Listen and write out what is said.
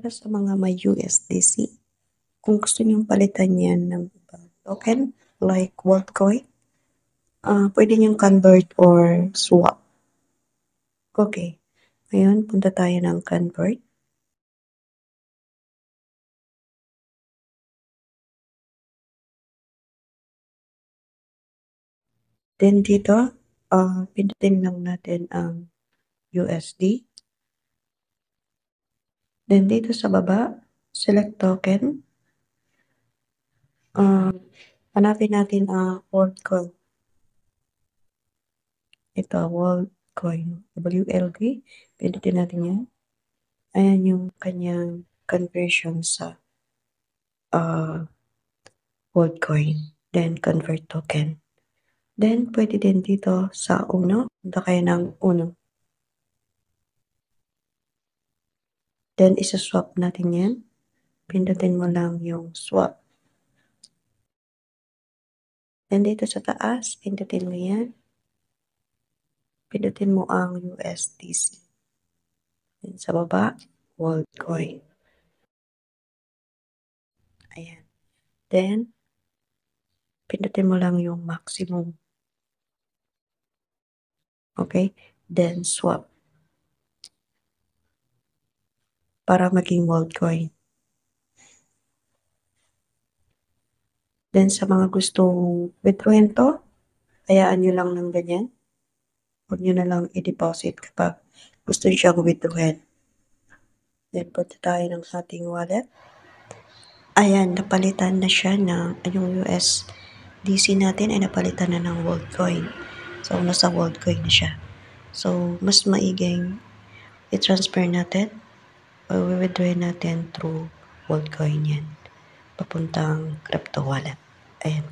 para sa mga may USDC, kung gusto niyong palitan yan ng token like Worldcoin, pwede niyong convert or swap. Okay, ngayon punta tayo ng convert. Then dito, pindutin lang natin ang USD. Then dito sa baba, select token. Hanapin natin ang Worldcoin. Ito, Worldcoin. WLD. Pindutin natin yan. Ayan yung kanyang conversion sa Worldcoin. Then, convert token. Then, pwede din dito sa uno. Punta kayo ng uno. Then, isa-swap natin yan. Pindutin mo lang yung swap. Then, dito sa taas, pindutin mo yan. Pindutin mo ang USDC. Then, sa baba, Worldcoin. Ayan. Then, pindutin mo lang yung maximum. Okay? Then, swap. Para maging Worldcoin. Then, sa mga gustong withdrawin to, hayaan nyo lang ng ganyan. Huwag nyo na lang i-deposit kapag gusto nyo siyang withdrawin. Then, punta tayo ng ating wallet. Ayan, napalitan na siya ng, yung USDC natin ay napalitan na ng Worldcoin. So, nasa Worldcoin na siya. So, mas maiging i-transfer natin o i-withdraw natin through Worldcoin yan. Papuntang crypto wallet. Ayan.